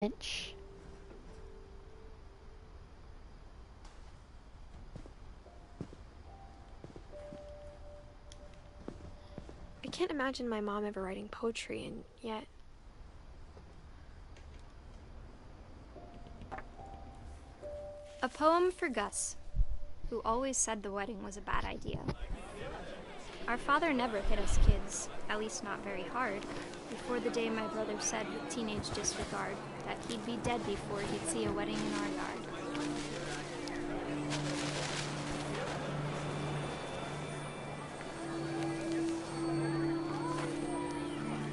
Finch. I can't imagine my mom ever writing poetry, and yet... A poem for Gus, who always said the wedding was a bad idea. Our father never hit us kids, at least not very hard, before the day my brother said with teenage disregard that he'd be dead before he'd see a wedding in our yard.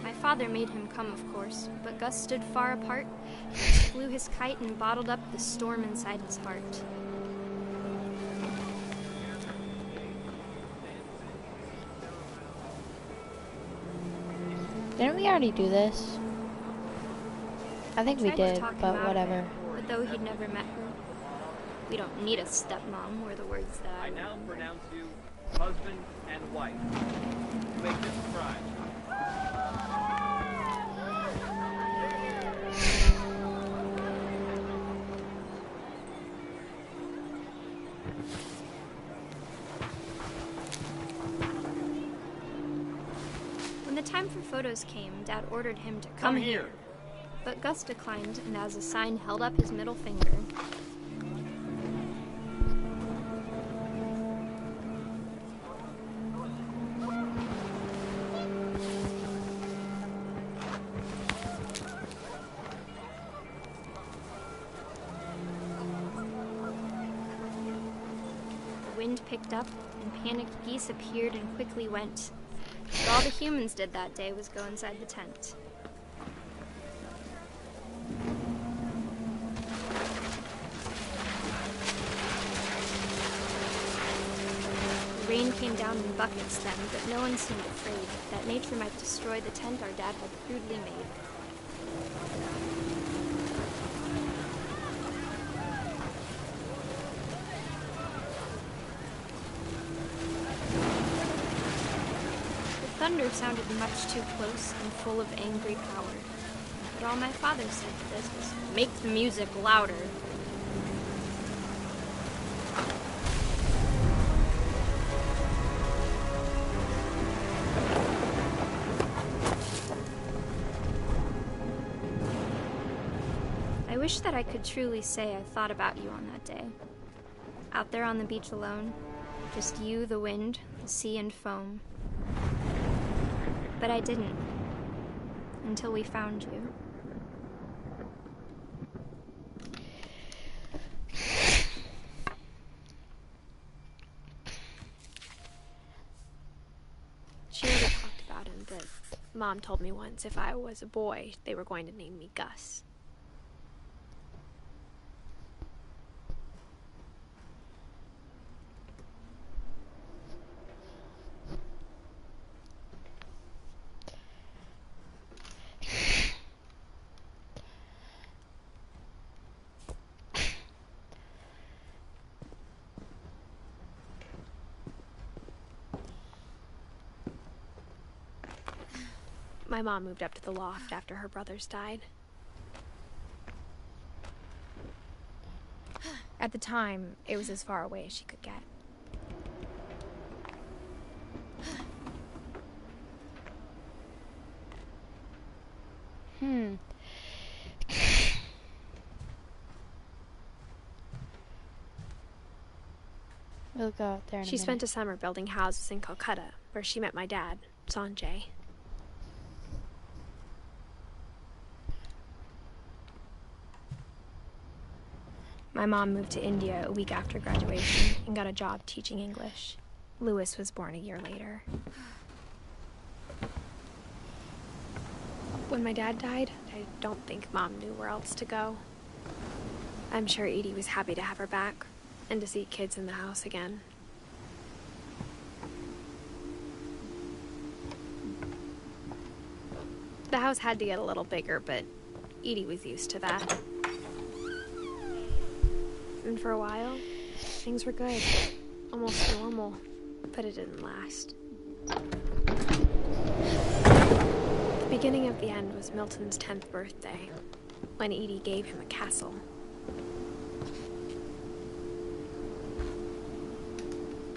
My father made him come, of course, but Gus stood far apart, flew his kite and bottled up the storm inside his heart. Didn't we already do this? I think we did, but whatever. But though he'd never met her, we don't need a stepmom, were the words that I now pronounce you husband and wife. To make this crime. When the time for photos came, Dad ordered him to come here. But Gus declined, and as a sign held up his middle finger. The wind picked up, and panicked geese appeared and quickly went. But all the humans did that day was go inside the tent. The rain came down in buckets then, but no one seemed afraid that nature might destroy the tent our dad had crudely made. The thunder sounded much too close and full of angry power. But all my father said to this was, "Make the music louder." I wish that I could truly say I thought about you on that day. Out there on the beach alone, just you, the wind, the sea, and foam. But I didn't, until we found you. She never talked about him, but Mom told me once if I was a boy, they were going to name me Gus. My mom moved up to the loft after her brothers died. At the time, it was as far away as she could get. We'll go out there in a She minute. spent a summer building houses in Calcutta, where she met my dad, Sanjay. My mom moved to India a week after graduation and got a job teaching English. Louis was born a year later. When my dad died, I don't think Mom knew where else to go. I'm sure Edie was happy to have her back and to see kids in the house again. The house had to get a little bigger, but Edie was used to that. And for a while, things were good. Almost normal, but it didn't last. The beginning of the end was Milton's 10th birthday. when Edie gave him a castle.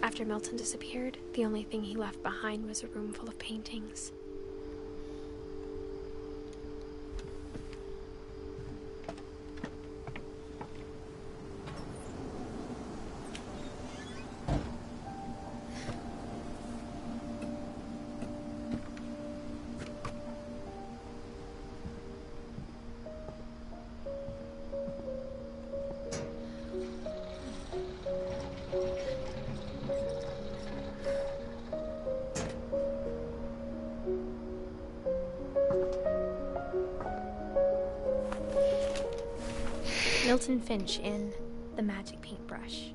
After Milton disappeared, the only thing he left behind was a room full of paintings. Milton Finch in The Magic Paintbrush.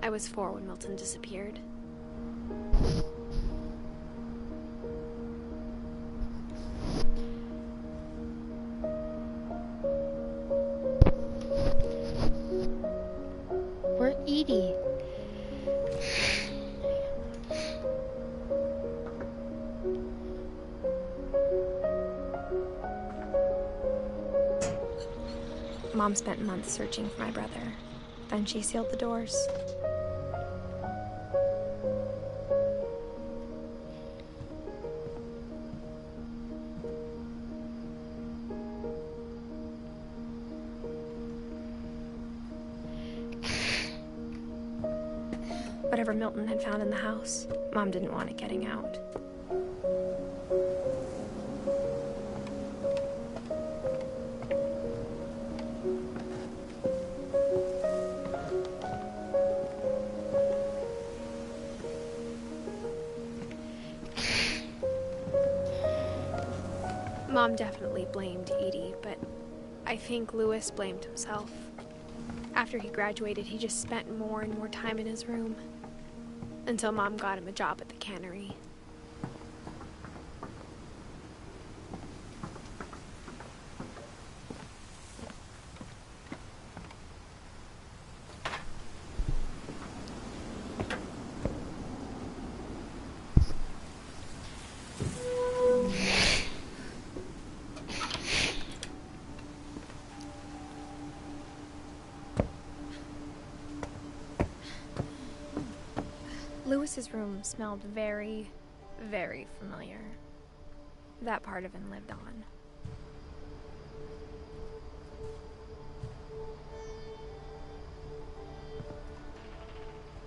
I was 4 when Milton disappeared. Where's Edie? Mom spent months searching for my brother. Then she sealed the doors. Whatever Milton had found in the house, Mom didn't want it getting out. Mom definitely blamed Edie, but I think Lewis blamed himself. After he graduated, he just spent more and more time in his room, until Mom got him a job at the cannery. Lewis's room smelled very, very familiar. That part of him lived on.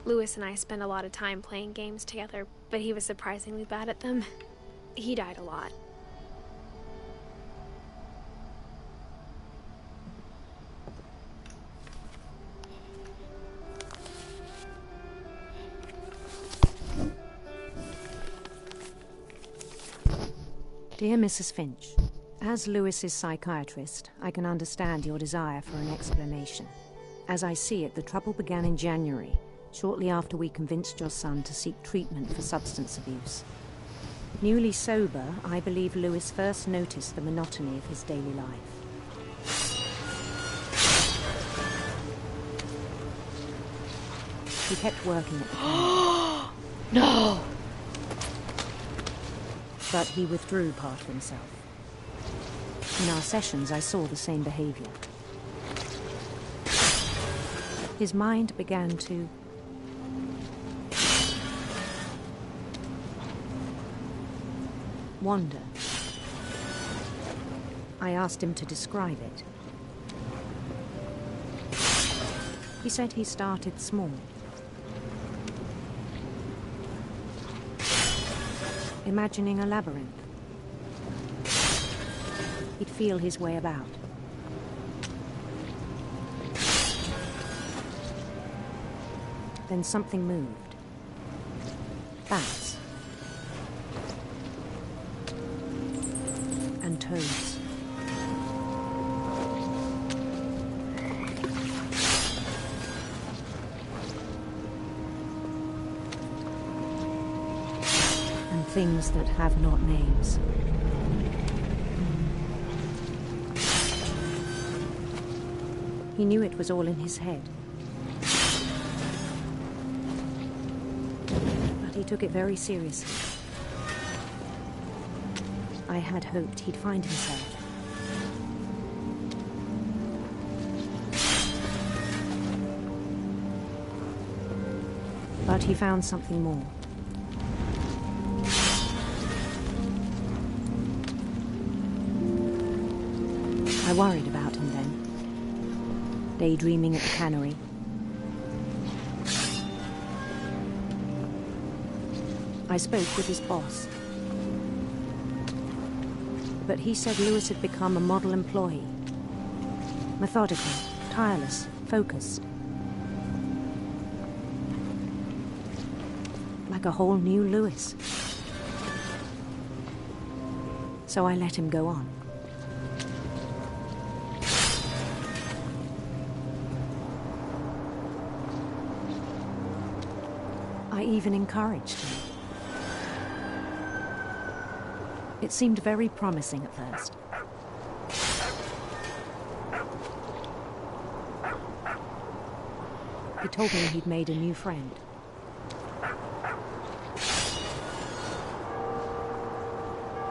Lewis and I spent a lot of time playing games together, but he was surprisingly bad at them. He died a lot. Dear Mrs. Finch, as Lewis's psychiatrist, I can understand your desire for an explanation. As I see it, the trouble began in January, shortly after we convinced your son to seek treatment for substance abuse. Newly sober, I believe Lewis first noticed the monotony of his daily life. He kept working at the clinic. No! But he withdrew part of himself. In our sessions, I saw the same behavior. His mind began to wander. I asked him to describe it. He said he started small. Imagining a labyrinth. He'd feel his way about. Then something moved. Bats. And toads. And things that have not names. He knew it was all in his head. But he took it very seriously. I had hoped he'd find himself. But he found something more. I worried about him then, daydreaming at the cannery. I spoke with his boss. But he said Lewis had become a model employee. Methodical, tireless, focused. Like a whole new Lewis. So I let him go on. I even encouraged him. It seemed very promising at first. He told me he'd made a new friend.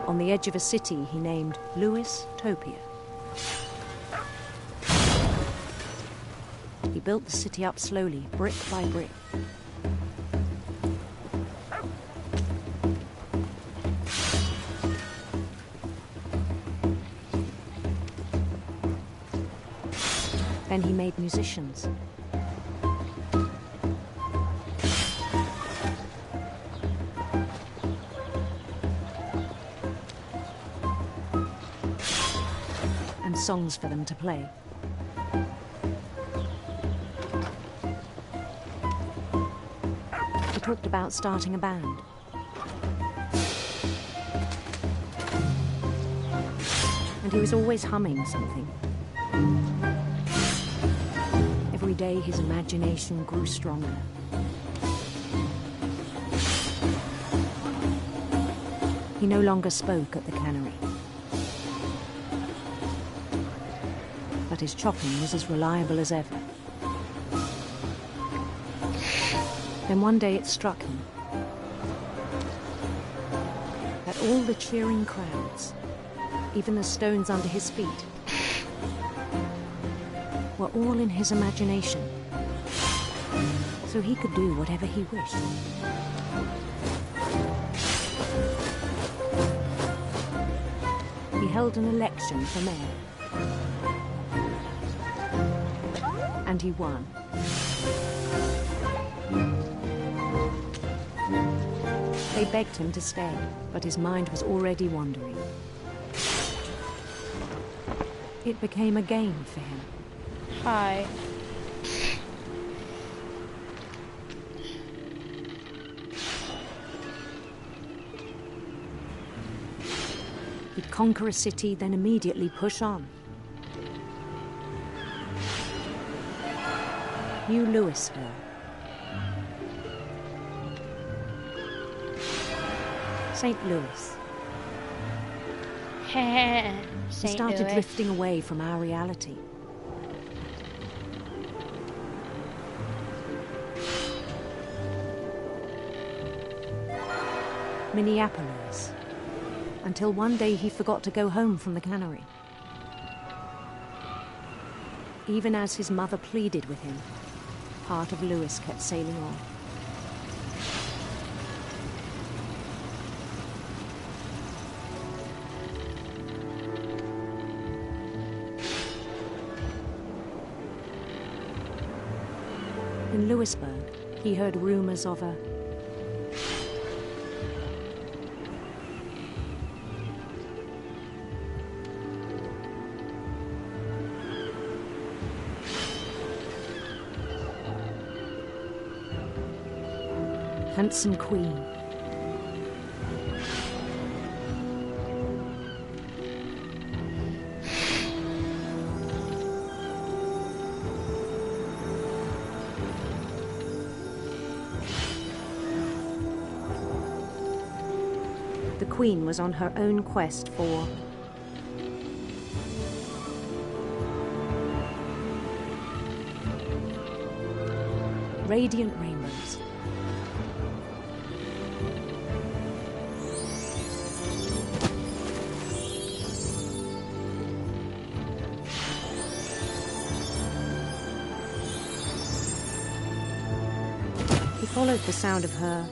On the edge of a city he named Lewis Topia. He built the city up slowly, brick by brick. Then he made musicians. And songs for them to play. He talked about starting a band. And he was always humming something. Every day his imagination grew stronger. He no longer spoke at the cannery. But his chopping was as reliable as ever. Then one day it struck him that all the cheering crowds, even the stones under his feet, were all in his imagination, so he could do whatever he wished. He held an election for mayor, and he won. They begged him to stay, but his mind was already wandering. It became a game for him. Hi. He'd conquer a city, then immediately push on. New Louisville. St. Louis. We started drifting away from our reality. Minneapolis, until one day he forgot to go home from the cannery. Even as his mother pleaded with him, part of Lewis kept sailing on. In Lewisburg, he heard rumors of a handsome queen. The queen was on her own quest for radiant rainbows. He followed the sound of her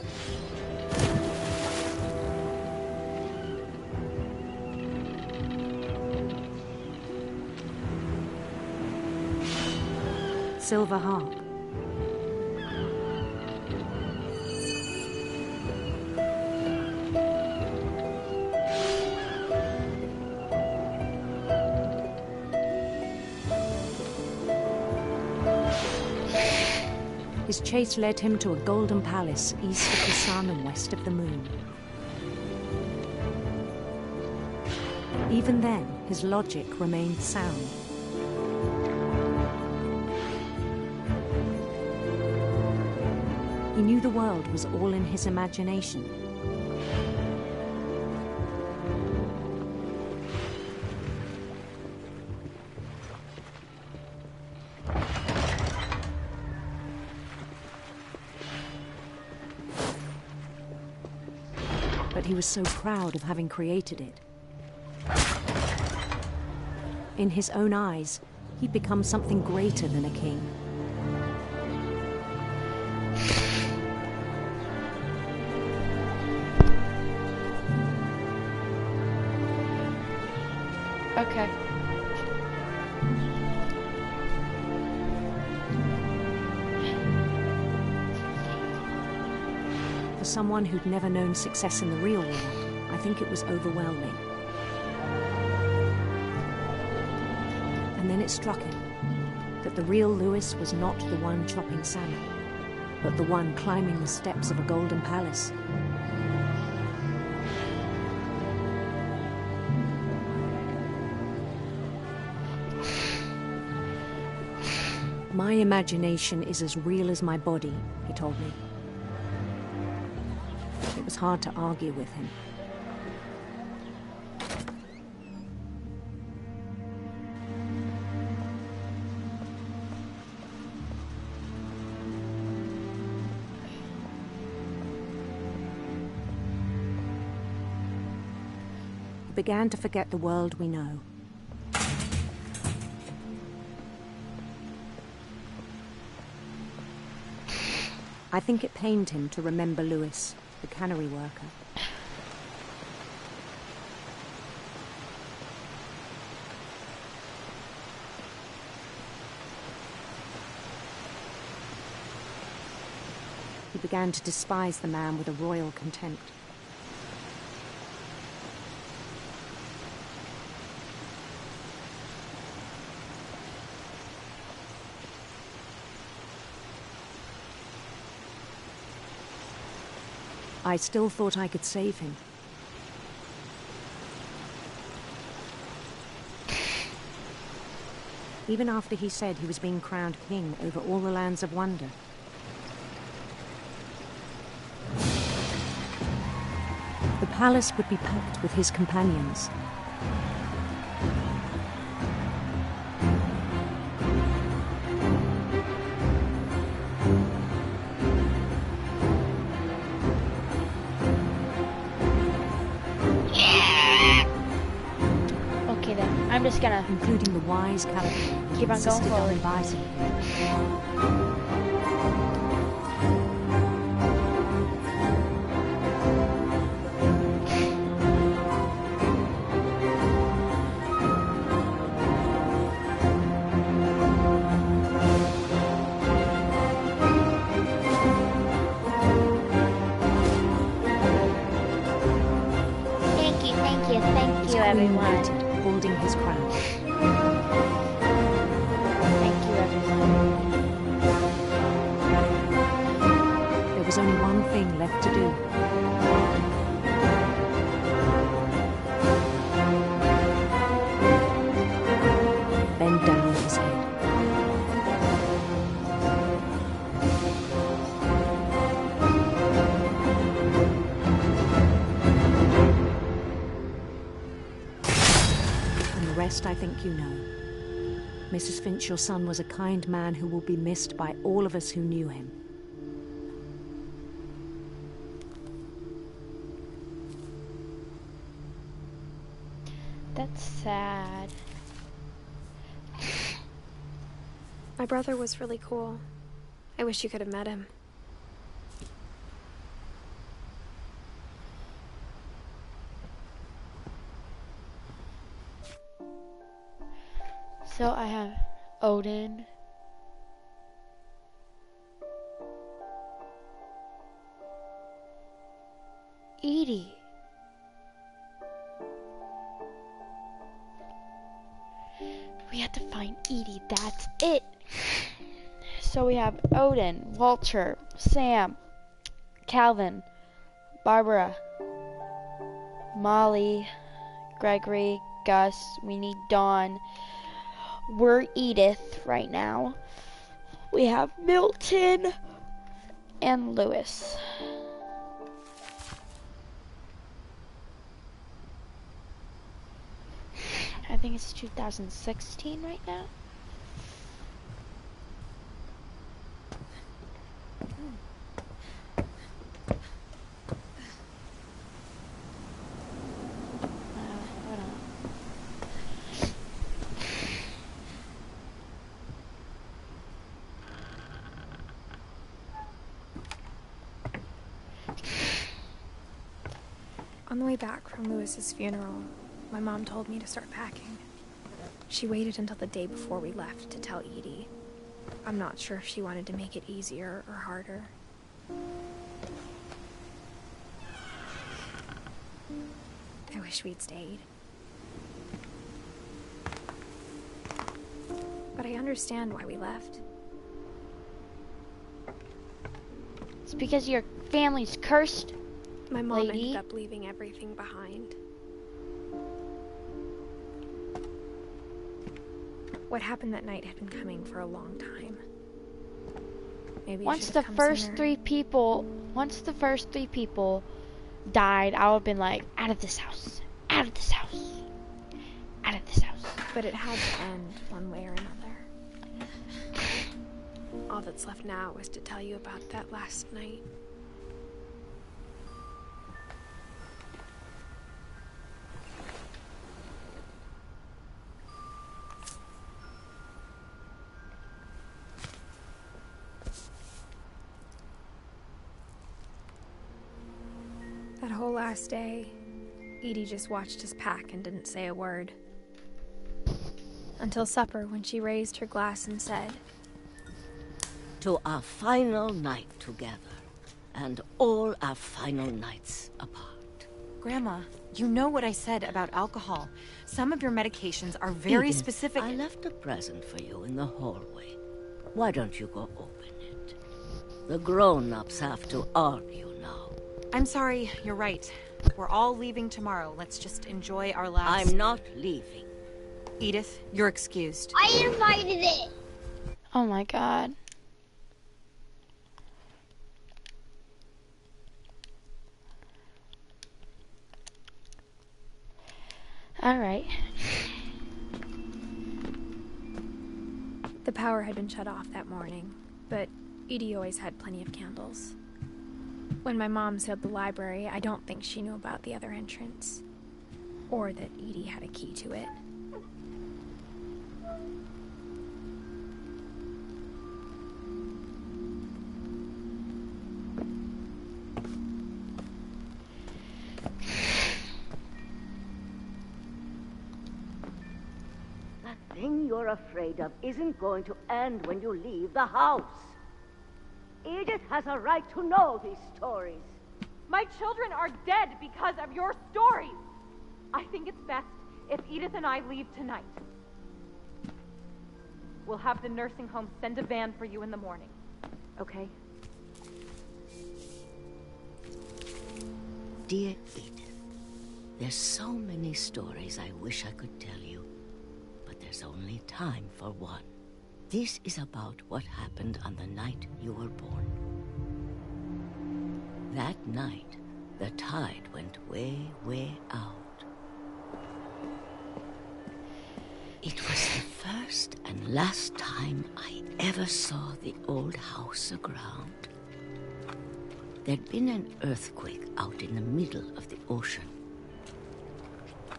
silver harp. His chase led him to a golden palace east of the sun and west of the moon. Even then, his logic remained sound. He knew the world was all in his imagination. But he was so proud of having created it. In his own eyes, he'd become something greater than a king. Okay. For someone who'd never known success in the real world, I think it was overwhelming. And then it struck him that the real Lewis was not the one chopping salmon, but the one climbing the steps of a golden palace. My imagination is as real as my body, he told me. It was hard to argue with him. We began to forget the world we know. I think it pained him to remember Lewis, the cannery worker. He began to despise the man with a royal contempt. I still thought I could save him. Even after he said he was being crowned king over all the lands of wonder. The palace would be packed with his companions. I'm just gonna... Including the wise Caliban. Keep on going forward. Thank you, everyone. Holding his crown. Thank you, everyone. There was There's only one thing left to do. Bend down his head. And the rest I think you know. Mrs. Finch, your son was a kind man who will be missed by all of us who knew him. That's sad. My brother was really cool. I wish you could have met him. So I have Odin. Edie. We have to find Edie, that's it. So we have Odin, Walter, Sam, Calvin, Barbara, Molly, Gregory, Gus, we need Dawn. We're Edith right now. We have Milton and Lewis. I think it's 2016 right now. Hold on. On the way back from Lewis's funeral, my mom told me to start packing. She waited until the day before we left to tell Edie. I'm not sure if she wanted to make it easier or harder. I wish we'd stayed. But I understand why we left. It's because your family's cursed. My mom Lady? ended up leaving everything behind. What happened that night had been coming for a long time. Maybe Once the first three people died, I would have been like, out of this house, out of this house, out of this house. But it had to end one way or another. All that's left now is to tell you about that last night. That whole last day, Edie just watched us pack and didn't say a word. Until supper, when she raised her glass and said, "To our final night together, and all our final nights apart." Grandma, you know what I said about alcohol. Some of your medications are very Edith, specific. I left a present for you in the hallway. Why don't you go open it? The grown-ups have to argue now. I'm sorry, you're right. We're all leaving tomorrow. Let's just enjoy our last... I'm not leaving. Edith, you're excused. I invited it! Oh my god. Alright. the power had been shut off that morning, but Edie always had plenty of candles. When my mom sealed the library, I don't think she knew about the other entrance, or that Edie had a key to it. The thing you're afraid of isn't going to end when you leave the house. Edith has a right to know these stories. My children are dead because of your stories. I think it's best if Edith and I leave tonight. We'll have the nursing home send a van for you in the morning. Okay? Dear Edith, there's so many stories I wish I could tell you, but there's only time for one. This is about what happened on the night you were born. That night, the tide went way, way out. It was the first and last time I ever saw the old house aground. There'd been an earthquake out in the middle of the ocean.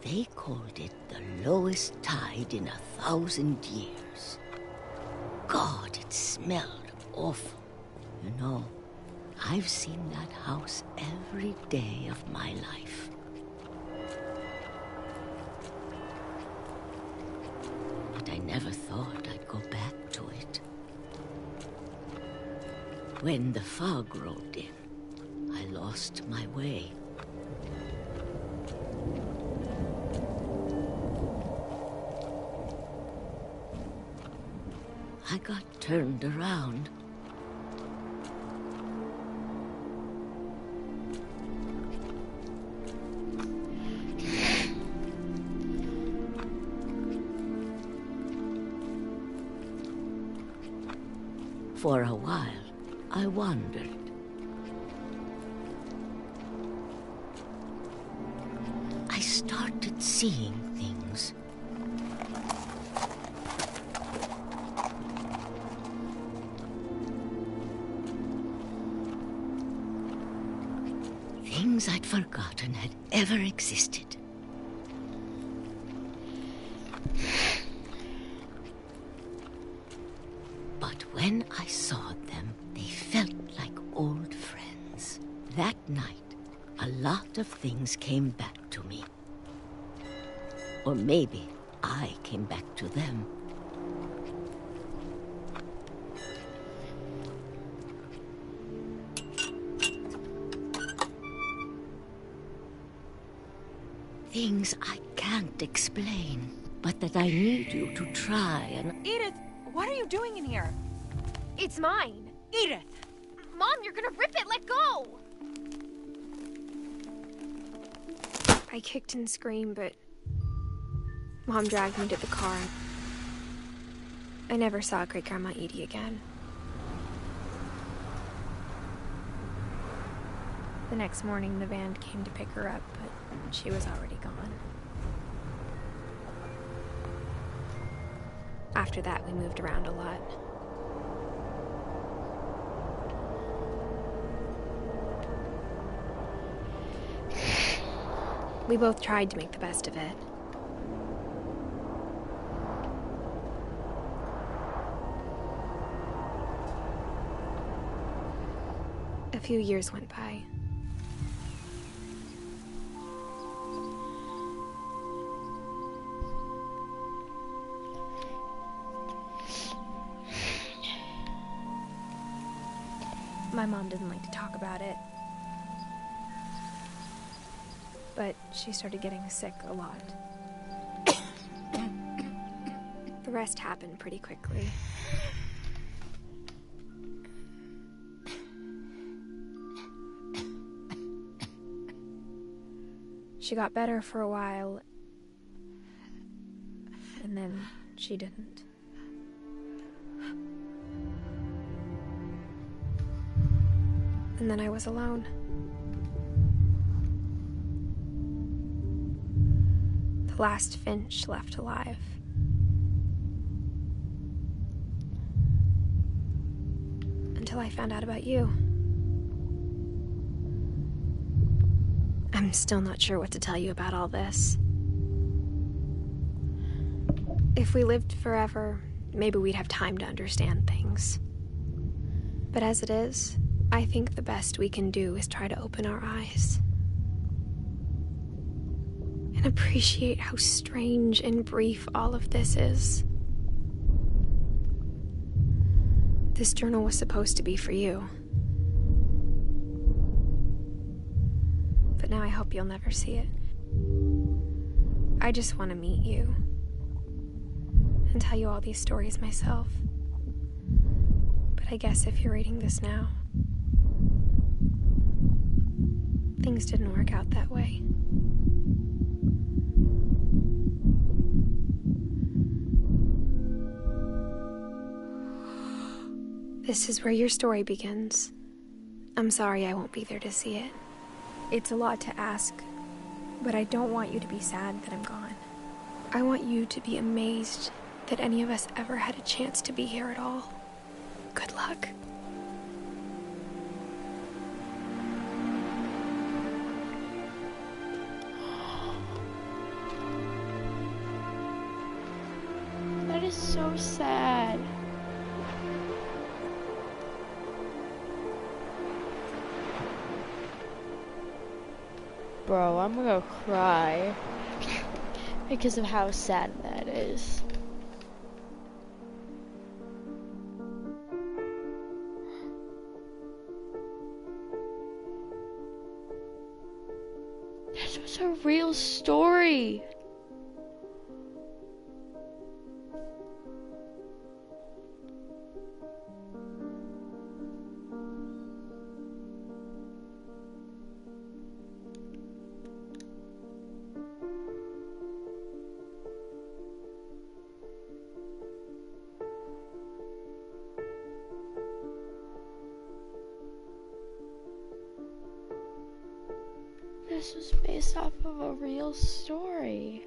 They called it the lowest tide in 1,000 years. God, it smelled awful. You know, I've seen that house every day of my life. But I never thought I'd go back to it. When the fog rolled in, I lost my way. I got turned around. For a while, I wandered. I started seeing things. Things I'd forgotten had ever existed. But when I saw them, they felt like old friends. That night, a lot of things came back to me. Or maybe I came back to them. Things I can't explain, but that I need you to try and... Edith, what are you doing in here? It's mine. Edith! Mom, you're gonna rip it! Let go! I kicked and screamed, but Mom dragged me to the car. I never saw Great-Grandma Edie again. The next morning, the van came to pick her up, but she was already gone. After that, we moved around a lot. We both tried to make the best of it. A few years went by. My mom didn't like to talk about it. But she started getting sick a lot. The rest happened pretty quickly. She got better for a while, and then she didn't. And then I was alone. The last Finch left alive. Until I found out about you. I'm still not sure what to tell you about all this. If we lived forever, maybe we'd have time to understand things. But as it is, I think the best we can do is try to open our eyes. And appreciate how strange and brief all of this is. This journal was supposed to be for you. But now I hope you'll never see it. I just want to meet you. And tell you all these stories myself. But I guess if you're reading this now, things didn't work out that way. This is where your story begins. I'm sorry I won't be there to see it. It's a lot to ask, but I don't want you to be sad that I'm gone. I want you to be amazed that any of us ever had a chance to be here at all. Good luck. That is so sad. Bro, I'm gonna cry because of how sad that is. This was a real story. This was based off of a real story.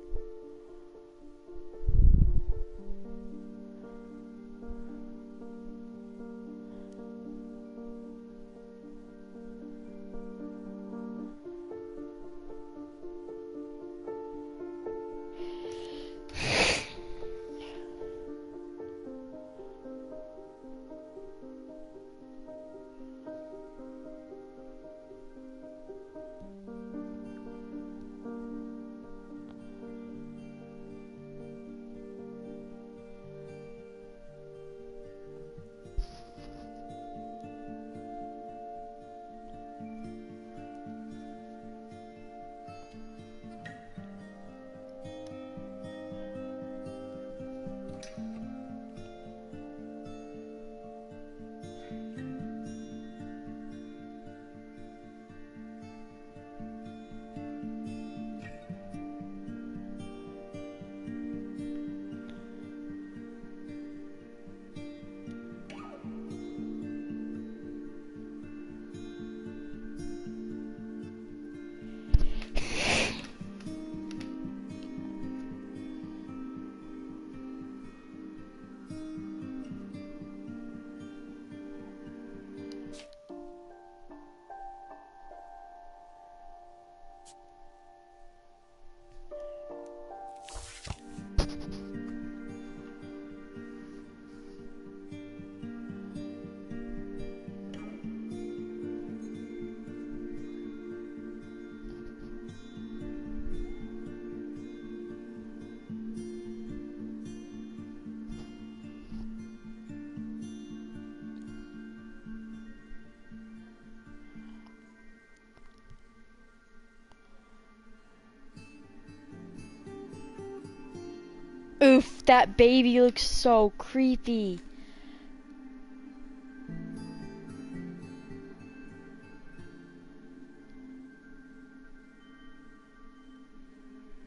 Oof, that baby looks so creepy.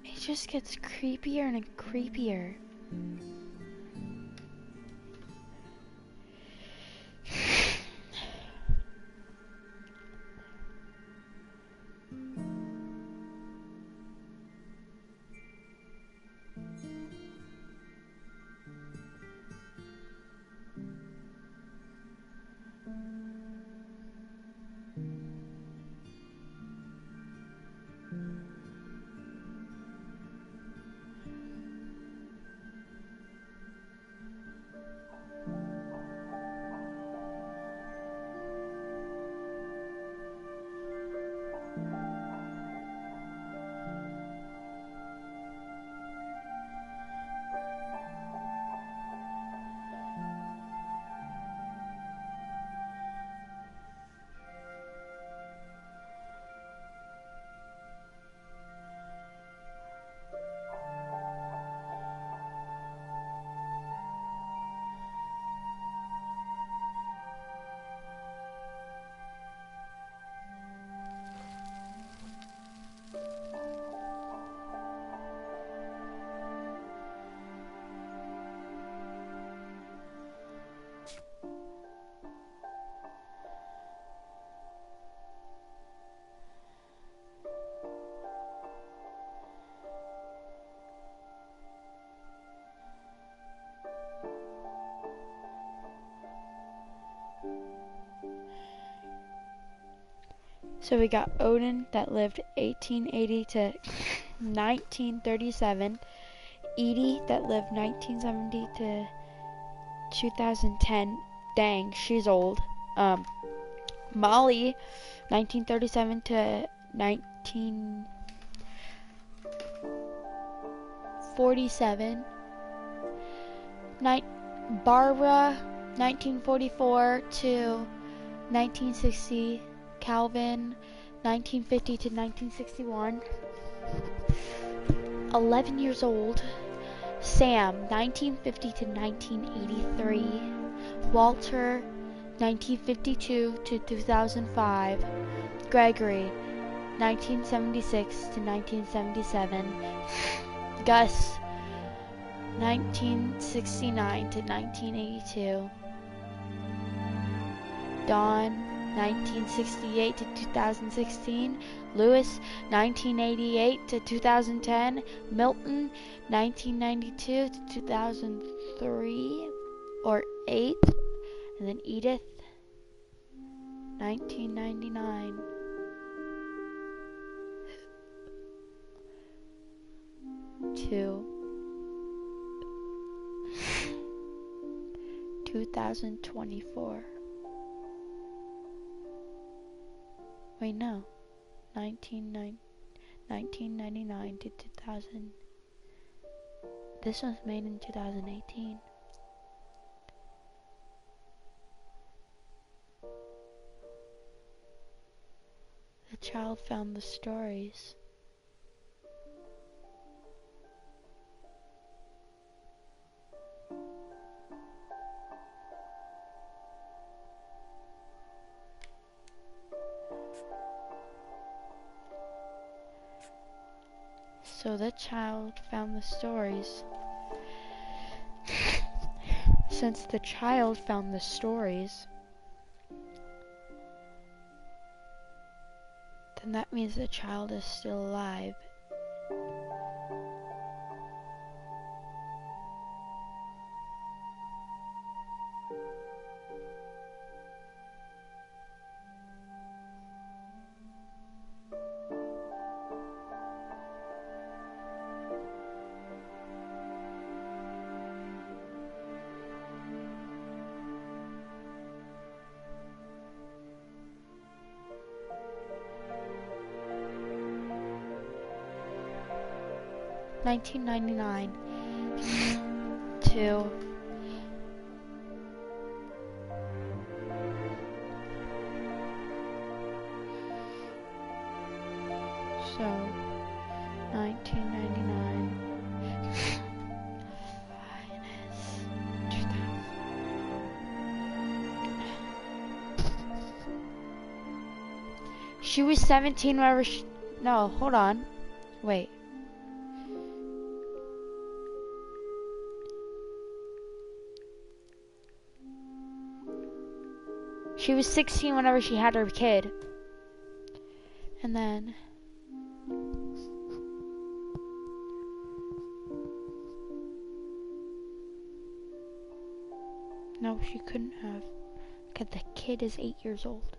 It just gets creepier and creepier. So we got Odin that lived 1880 to 1937. Edie that lived 1970 to 2010. Dang, she's old. Molly, 1937 to 1947. Barbara, 1944 to 1960. Calvin, 1950 to 1961. 11 years old. Sam, 1950 to 1983. Walter, 1952 to 2005. Gregory, 1976 to 1977. Gus, 1969 to 1982. Don, 1968 to 2016. Lewis, 1988 to 2010. Milton, 1992 to 2003 or 8. And then Edith, 1999 to 2024. Wait, no. 1999 to 2000. This one's made in 2018. The child found the stories. So the child found the stories. Since the child found the stories, then that means the child is still alive. $19.99 to so $19.99 minus 2,000. She was 17 whenever she, no, hold on, wait. She was 16 whenever she had her kid. And then no, she couldn't have, because the kid is 8 years old.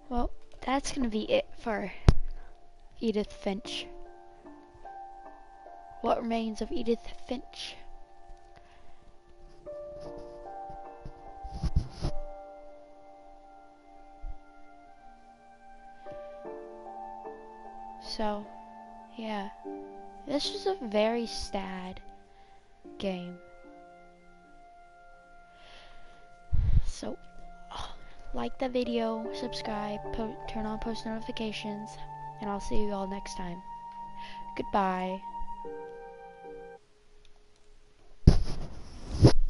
Well, that's gonna be it for Edith Finch. What Remains of Edith Finch. So, yeah. This was a very sad game. So, like the video, subscribe, turn on post notifications, and I'll see you all next time. Goodbye.